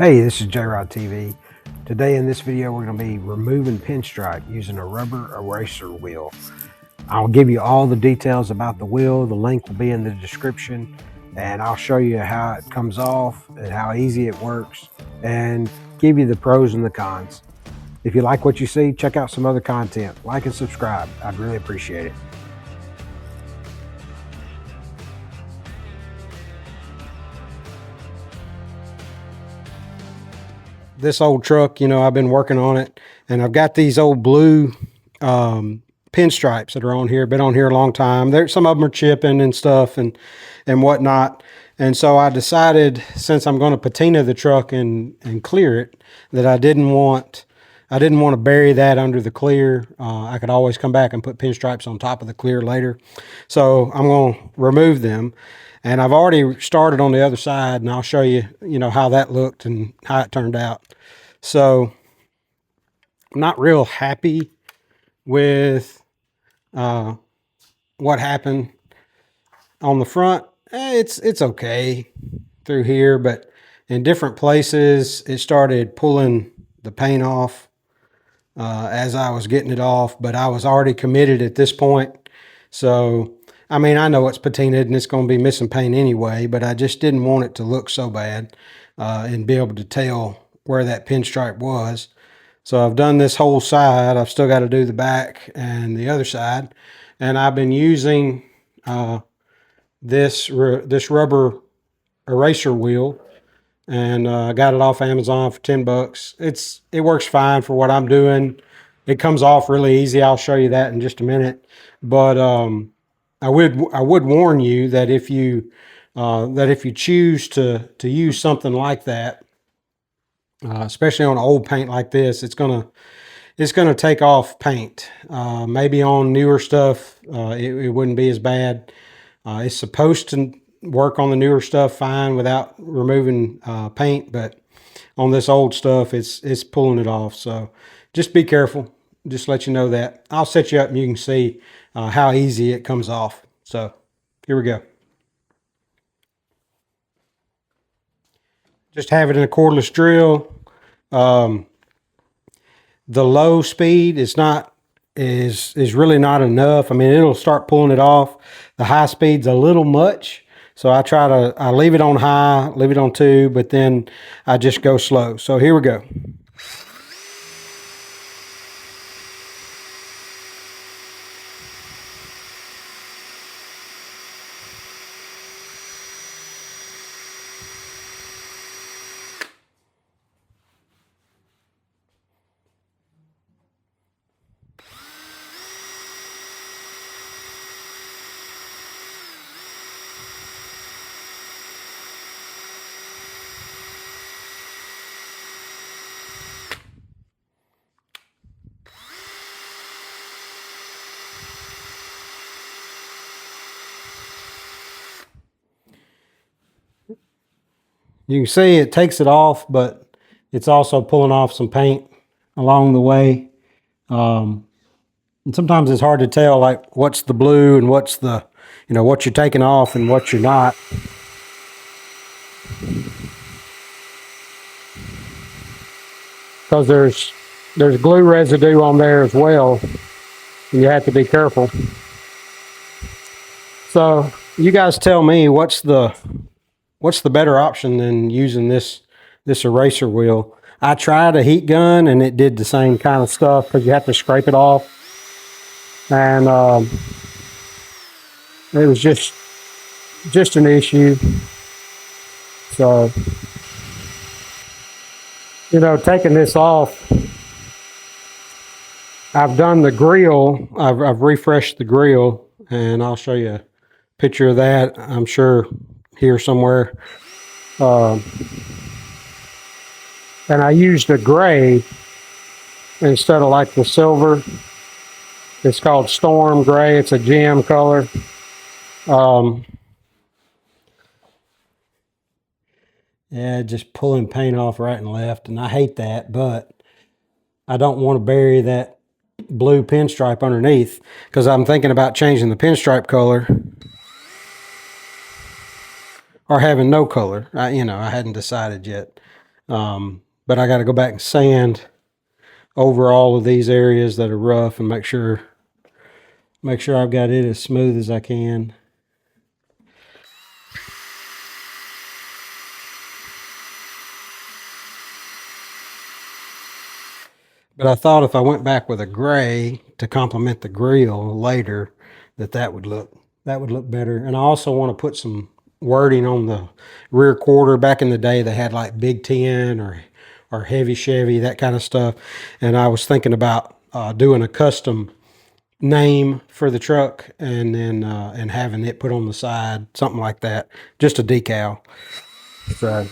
Hey, this is J-RodTV. Today in this video we're going to be removing pinstripe using a rubber eraser wheel. I'll give you all the details about the wheel. The link will be in the description, and I'll show you how it comes off and how easy it works and give you the pros and the cons. If you like what you see, check out some other content. Like and subscribe. I'd really appreciate it. This old truck, I've been working on it, and I've got these old blue pinstripes that are on here. Been on here a long time. Some of them are chipping and stuff and whatnot. And so I decided, since I'm going to patina the truck and clear it, that I didn't want to bury that under the clear. I could always come back and put pinstripes on top of the clear later. So I'm going to remove them. And I've already started on the other side, and I'll show you, how that looked and how it turned out. So I'm not real happy with what happened on the front. It's okay through here, but in different places, it started pulling the paint off as I was getting it off, but I was already committed at this point. So I mean, I know it's patinaed and it's going to be missing paint anyway, but I just didn't want it to look so bad and be able to tell where that pinstripe was. So I've done this whole side. I've still got to do the back and the other side. And I've been using this rubber eraser wheel, and I got it off Amazon for 10 bucks. It works fine for what I'm doing. It comes off really easy. I'll show you that in just a minute. But I would warn you that if you choose to use something like that, especially on old paint like this, it's gonna take off paint. Maybe on newer stuff, it wouldn't be as bad. It's supposed to work on the newer stuff fine without removing paint, but on this old stuff, it's pulling it off. So just be careful. Just let you know that. I'll set you up and you can see how easy it comes off. So here we go. Just have it in a cordless drill. The low speed is really not enough. I mean, it'll start pulling it off. The high speed's a little much. So I leave it on high, leave it on 2, but then I just go slow. So here we go. You can see it takes it off, but it's also pulling off some paint along the way. And sometimes it's hard to tell, like, what's the blue and what's the, what you're taking off and what you're not. Because there's glue residue on there as well, and you have to be careful. So you guys tell me, what's the better option than using this eraser wheel? I tried a heat gun and it did the same kind of stuff because you have to scrape it off. And it was just an issue. So, taking this off, I've done the grill. I've refreshed the grill, and I'll show you a picture of that, I'm sure, here somewhere. And I used a gray instead of like the silver. It's called Storm Gray. It's a gem color. Yeah, just pulling paint off right and left, and I hate that, but I don't want to bury that blue pinstripe underneath because I'm thinking about changing the pinstripe color or having no color. I hadn't decided yet. But I got to go back and sand over all of these areas that are rough and make sure I've got it as smooth as I can. But I thought if I went back with a gray to complement the grill later, that would look better. And I also want to put some wording on the rear quarter. Back in the day, they had like Big 10 or Heavy Chevy, that kind of stuff. And I was thinking about doing a custom name for the truck and then and having it put on the side, something like that, just a decal. So.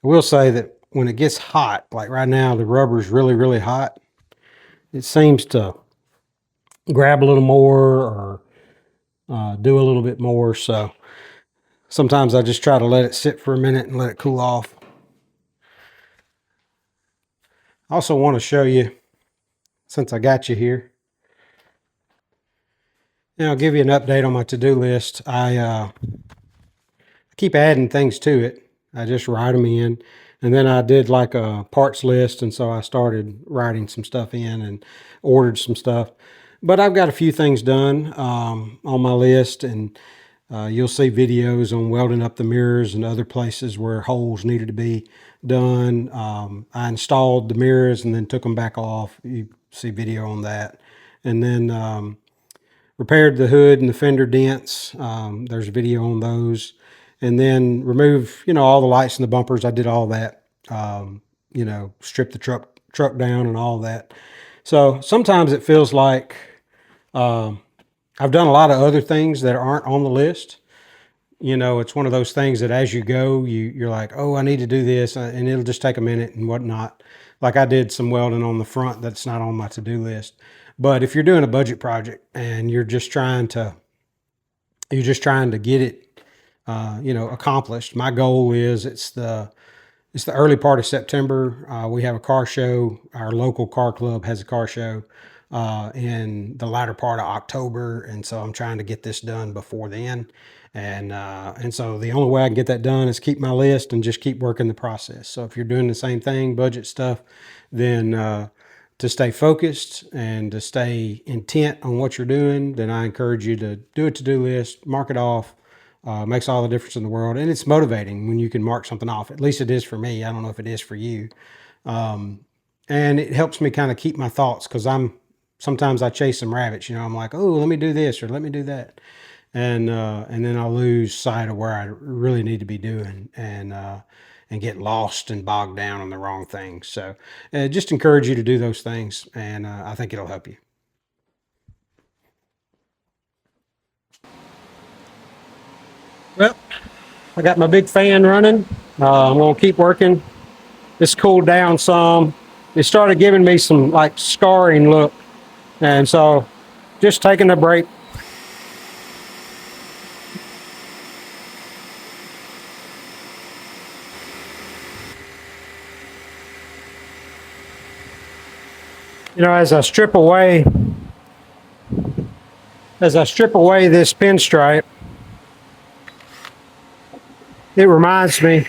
I will say that when it gets hot, like right now, the rubber's really, really hot. It seems to grab a little more or do a little bit more. So sometimes I just try to let it sit for a minute and let it cool off. I also want to show you, since I got you here, and I'll give you an update on my to-do list. I keep adding things to it. I just write them in. And then I did like a parts list, and so I started writing some stuff in and ordered some stuff. But I've got a few things done on my list, and you'll see videos on welding up the mirrors and other places where holes needed to be done. I installed the mirrors and then took them back off. You see video on that. And then repaired the hood and the fender dents. There's a video on those. And then remove, all the lights and the bumpers. I did all that. Strip the truck down and all that. So sometimes it feels like I've done a lot of other things that aren't on the list. It's one of those things that as you go, you're like, oh, I need to do this, and it'll just take a minute and whatnot. Like I did some welding on the front that's not on my to-do list. But if you're doing a budget project and you're just trying to get it accomplished. My goal is it's the early part of September. We have a car show. Our local car club has a car show in the latter part of October, and so I'm trying to get this done before then. And so the only way I can get that done is keep my list and just keep working the process. So if you're doing the same thing, budget stuff, then to stay focused and to stay intent on what you're doing, then I encourage you to do a to-do list, mark it off. Makes all the difference in the world. And it's motivating when you can mark something off. At least it is for me. I don't know if it is for you. And it helps me kind of keep my thoughts, because sometimes I chase some rabbits. I'm like, oh, let me do this or let me do that. And then I'll lose sight of where I really need to be doing and get lost and bogged down on the wrong things. So just encourage you to do those things, and I think it'll help you. Well, I got my big fan running. I'm gonna keep working. It's cooled down some. It started giving me some like scarring look, and so just taking a break. As I strip away this pinstripe, it reminds me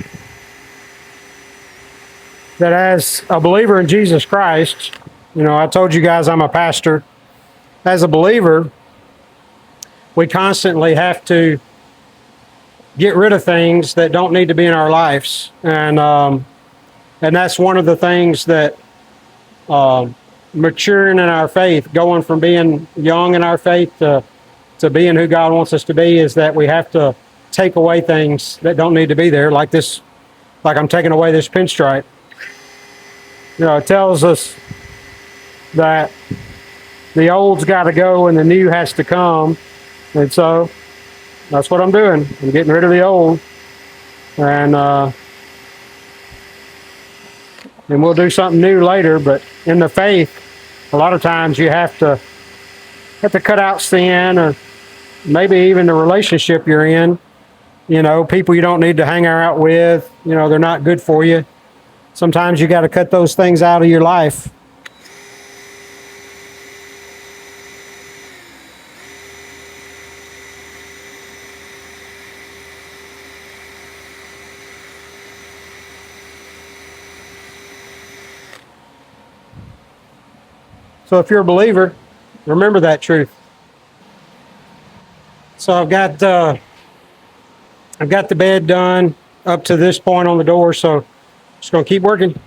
that as a believer in Jesus Christ, I told you guys I'm a pastor. As a believer, we constantly have to get rid of things that don't need to be in our lives. And that's one of the things that maturing in our faith, going from being young in our faith to being who God wants us to be, is that we have to take away things that don't need to be there, like I'm taking away this pinstripe. It tells us that the old's got to go and the new has to come. And so that's what I'm doing. I'm getting rid of the old, and we'll do something new later. But in the faith, a lot of times you have to cut out sin, or maybe even the relationship you're in. People you don't need to hang out with. They're not good for you. Sometimes you got to cut those things out of your life. So if you're a believer, remember that truth. So I've got the bed done up to this point on the door, so just gonna keep working.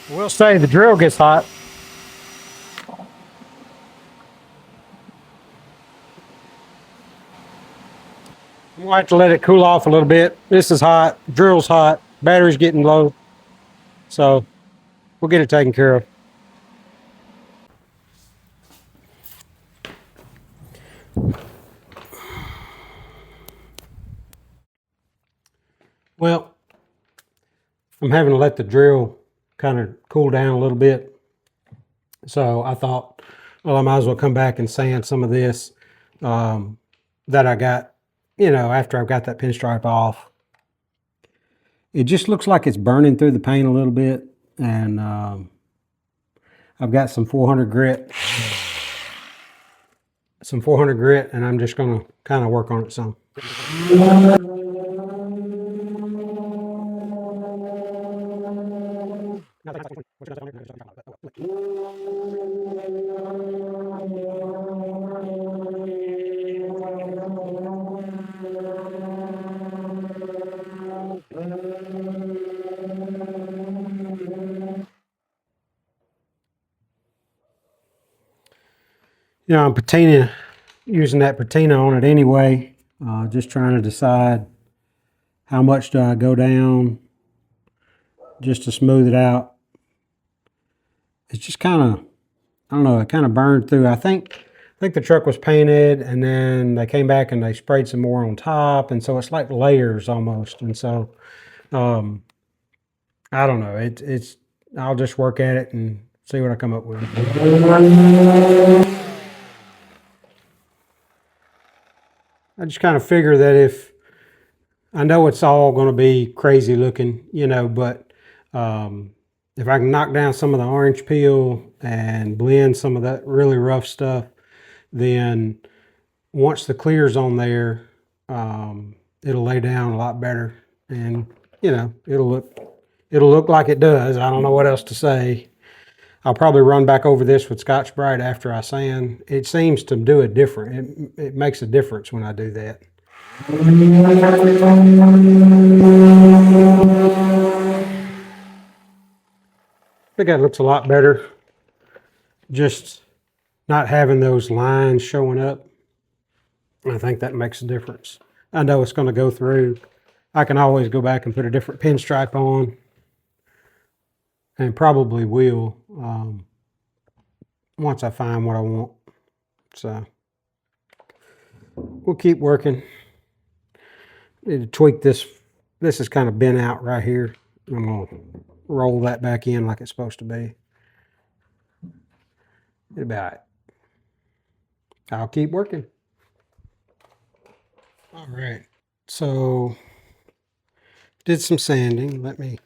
We'll say the drill gets hot. I'm gonna have to let it cool off a little bit. This is hot, drill's hot, battery's getting low, so we'll get it taken care of. Well, I'm having to let the drill kind of cool down a little bit. So I thought, well, I might as well come back and sand some of this that I got, after I've got that pinstripe off. It just looks like it's burning through the paint a little bit. And I've got some 400 grit. And I'm just going to kind of work on it some. I'm using that patina on it anyway. Just trying to decide how much do I go down just to smooth it out. It's just kind of, I don't know, it kind of burned through. I think the truck was painted and then they came back and they sprayed some more on top. And so it's like layers almost. And so, I don't know. I'll just work at it and see what I come up with. I just kind of figure that I know it's all going to be crazy looking, but if I can knock down some of the orange peel and blend some of that really rough stuff, then once the clear's on there, it'll lay down a lot better, and it'll look like it does. I don't know what else to say. I'll probably run back over this with Scotch-Brite after I sand. It seems to do it different. It makes a difference when I do that. I think that looks a lot better. Just not having those lines showing up. I think that makes a difference. I know it's going to go through. I can always go back and put a different pinstripe on, and probably will once I find what I want. So we'll keep working. Need to tweak this. This is kind of bent out right here. I'm going to roll that back in like it's supposed to be. It'll be all right. I'll keep working. All right. So did some sanding. Let me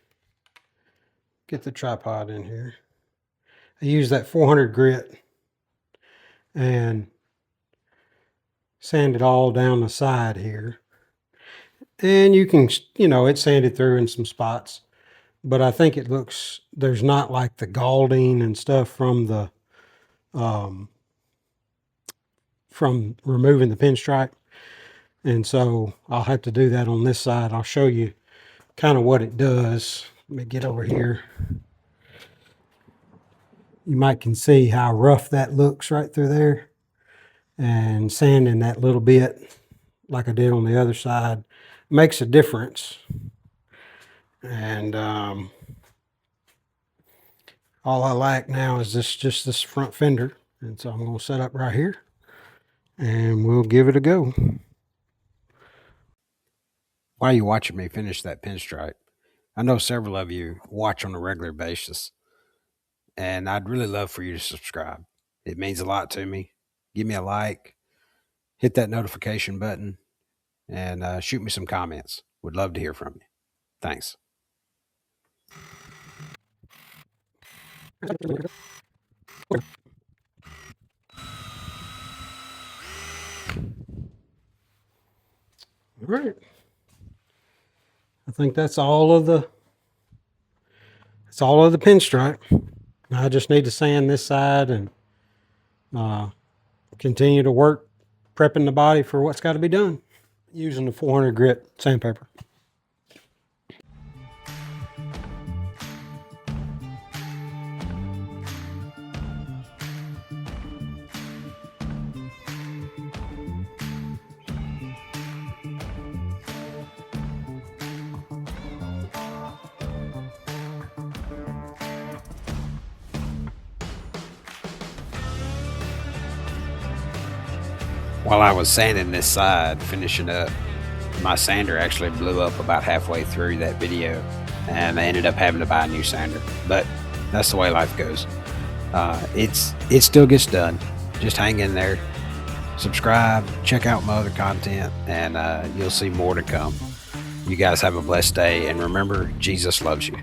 get the tripod in here. I used that 400 grit and sand it all down the side here. And you can, it's sanded through in some spots, but I think it looks, there's not like the galding and stuff from the, from removing the pinstripe. And so I'll have to do that on this side. I'll show you kind of what it does. Let me get over here. You might can see how rough that looks right through there, and sanding that little bit like I did on the other side makes a difference. And all I lack now is just this front fender, and so I'm going to set up right here and we'll give it a go. While you're watching me finish that pinstripe, I know several of you watch on a regular basis, and I'd really love for you to subscribe. It means a lot to me. Give me a like, hit that notification button, and shoot me some comments. Would love to hear from you. Thanks. All right. I think that's all of the pinstripe. I just need to sand this side and continue to work prepping the body for what's got to be done using the 400 grit sandpaper. While I was sanding this side, finishing up, my sander actually blew up about halfway through that video, and I ended up having to buy a new sander. But that's the way life goes. It still gets done. Just hang in there, subscribe, check out my other content, and you'll see more to come. You guys have a blessed day, and remember, Jesus loves you.